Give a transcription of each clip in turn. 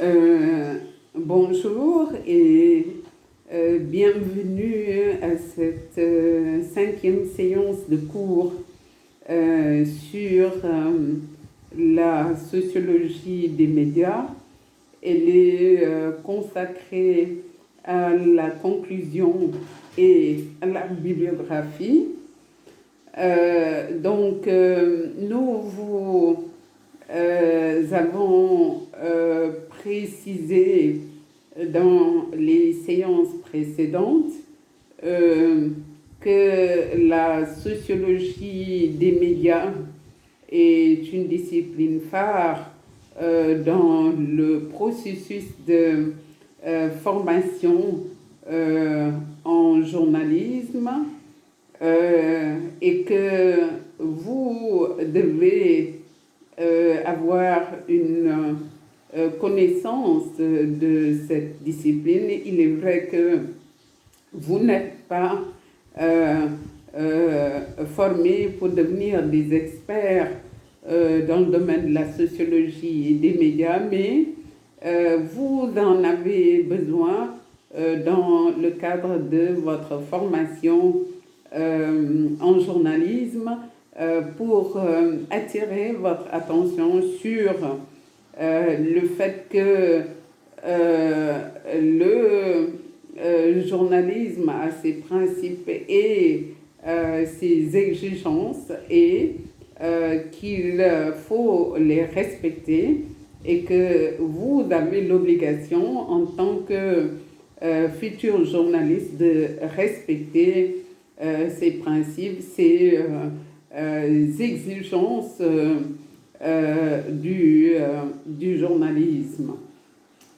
Euh, Bonjour et bienvenue à cette cinquième séance de cours sur la sociologie des médias. Elle est consacrée à la conclusion et à la bibliographie. Nous vous avons précisé dans les séances précédentes que la sociologie des médias est une discipline phare dans le processus de formation en journalisme et que vous devez avoir une connaissance de cette discipline. Il est vrai que vous n'êtes pas formés pour devenir des experts dans le domaine de la sociologie et des médias, mais vous en avez besoin dans le cadre de votre formation en journalisme pour attirer votre attention sur le fait que le journalisme a ses principes et ses exigences et qu'il faut les respecter et que vous avez l'obligation en tant que futur journaliste de respecter ces principes, ces exigences du journalisme.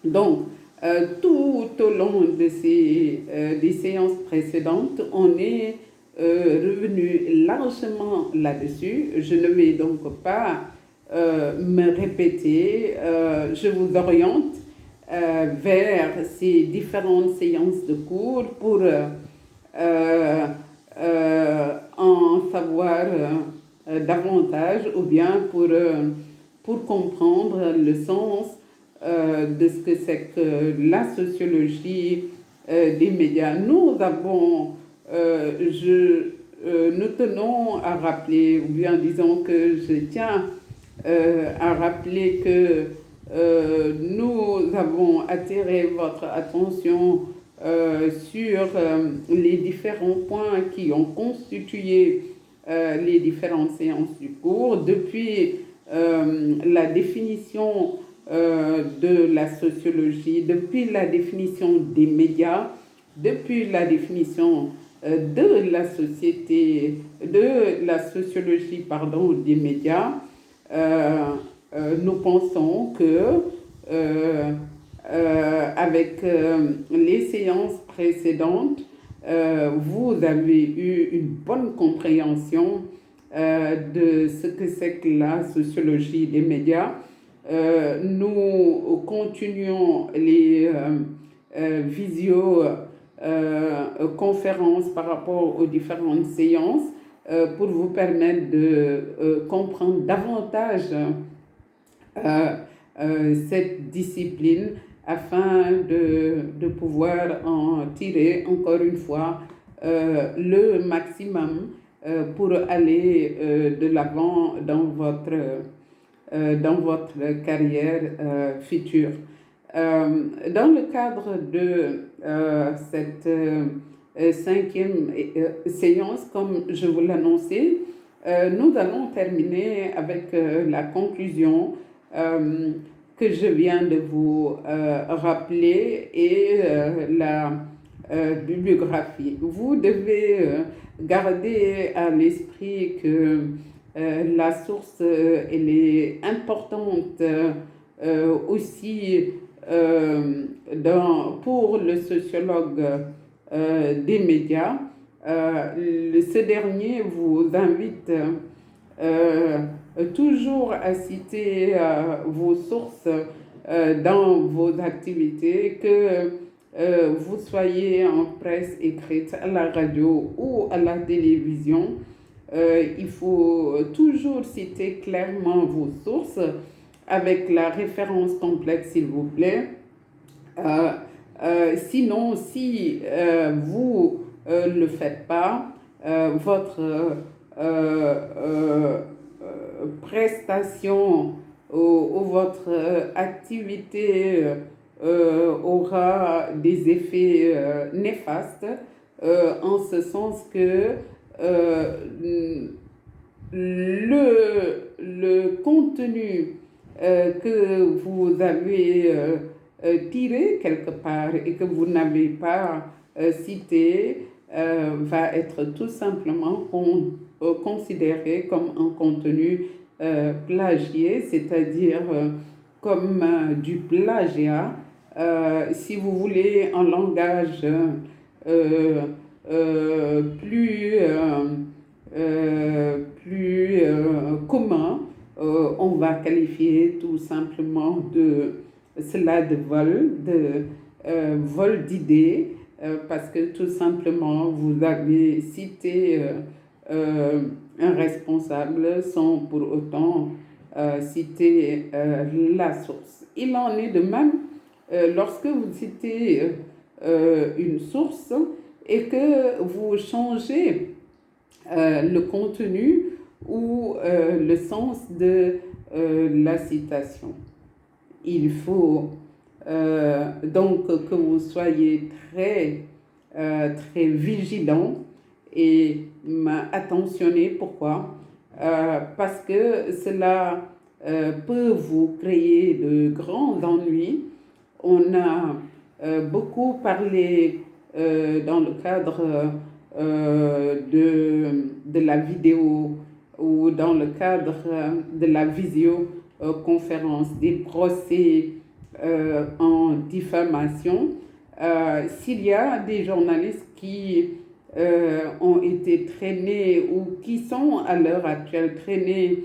Donc, tout au long de des séances précédentes, on est revenu largement là-dessus. Je ne vais donc pas me répéter. Je vous oriente vers ces différentes séances de cours pour en savoir davantage ou bien pour comprendre le sens de ce que c'est que la sociologie des médias. Nous tenons à rappeler, ou bien disons que je tiens à rappeler que nous avons attiré votre attention sur les différents points qui ont constitué les différentes séances du cours, depuis la définition de la sociologie, depuis la définition des médias, depuis la définition de la société, de la sociologie, des médias. Nous pensons que avec les séances précédentes, vous avez eu une bonne compréhension de ce que c'est que la sociologie des médias. Nous continuons les conférences par rapport aux différentes séances pour vous permettre de comprendre davantage cette discipline afin de pouvoir en tirer encore une fois le maximum pour aller de l'avant dans votre carrière future. Dans le cadre de cette cinquième séance, comme je vous l'annonçais, nous allons terminer avec la conclusion que je viens de vous rappeler et la bibliographie. Vous devez garder à l'esprit que la source elle est importante aussi pour le sociologue des médias. Ce dernier vous invite toujours à citer vos sources dans vos activités, que vous soyez en presse écrite, à la radio ou à la télévision. Il faut toujours citer clairement vos sources avec la référence complète, s'il vous plaît. Sinon, si vous ne le faites pas, votre prestation ou votre activité aura des effets néfastes, en ce sens que le contenu que vous avez tiré quelque part et que vous n'avez pas cité va être tout simplement considéré comme un contenu plagié, c'est-à-dire comme du plagiat. Si vous voulez un langage plus commun, on va qualifier tout simplement de cela de vol d'idées, parce que tout simplement vous avez cité un responsable sans pour autant citer la source. Il en est de même lorsque vous citez une source et que vous changez le contenu ou le sens de la citation. Il faut donc que vous soyez très vigilant et attentionné. Pourquoi? Parce que cela peut vous créer de grands ennuis. On a beaucoup parlé dans le cadre de la vidéo ou dans le cadre de la visioconférence des procès en diffamation. S'il y a des journalistes qui ont été traînés ou qui sont à l'heure actuelle traînés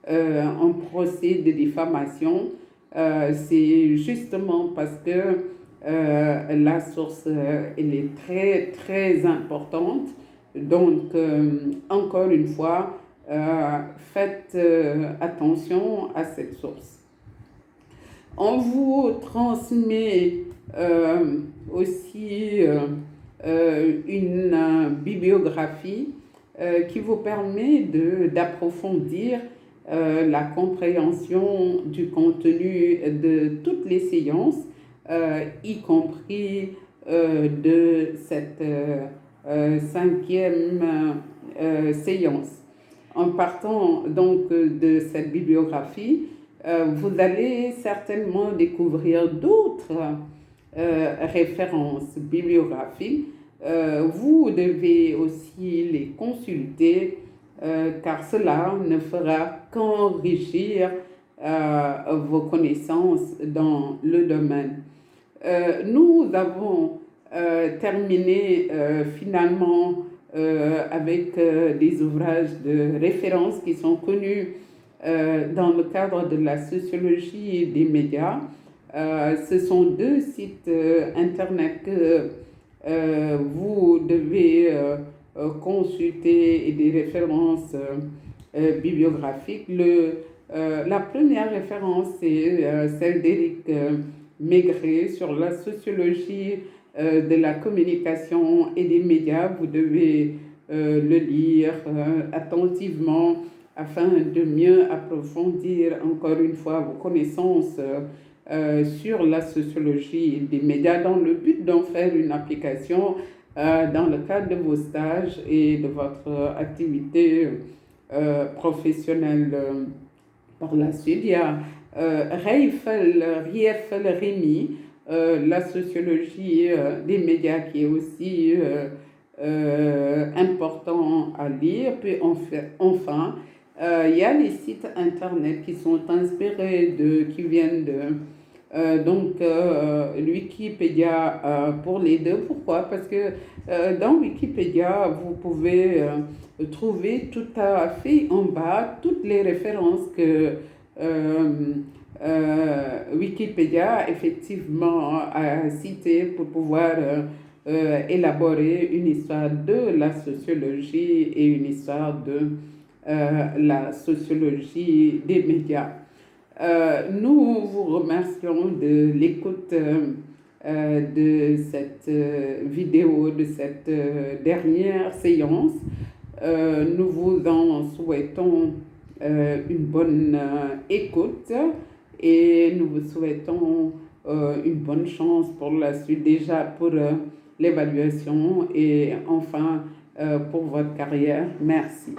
en procès de diffamation, c'est justement parce que la source elle est très importante. Donc, encore une fois, faites attention à cette source. On vous transmet aussi une bibliographie qui vous permet d'approfondir la compréhension du contenu de toutes les séances, y compris de cette cinquième séance. En partant donc de cette bibliographie, vous allez certainement découvrir d'autres références bibliographiques. Vous devez aussi les consulter car cela ne fera qu'enrichir vos connaissances dans le domaine. Nous avons terminé finalement avec des ouvrages de référence qui sont connus dans le cadre de la sociologie des médias. Ce sont deux sites internet que vous devez consulter et des références bibliographiques. La première référence, c'est celle d'Éric Maigret sur la sociologie de la communication et des médias. Vous devez le lire attentivement afin de mieux approfondir encore une fois vos connaissances sur la sociologie des médias dans le but d'en faire une application dans le cadre de vos stages et de votre activité professionnelle. Par la suite, il y a Rieffel Rémy, la sociologie des médias qui est aussi important à lire. Puis enfin, il y a les sites internet qui sont inspirés qui viennent de Wikipédia pour les deux. Pourquoi? Parce que dans Wikipédia, vous pouvez trouver tout à fait en bas toutes les références que Wikipédia effectivement a citées pour pouvoir élaborer une histoire de la sociologie et une histoire de la sociologie des médias. Nous vous remercions de l'écoute de cette vidéo, de cette dernière séance. Nous vous en souhaitons une bonne écoute et nous vous souhaitons une bonne chance pour la suite, déjà pour l'évaluation et enfin pour votre carrière. Merci.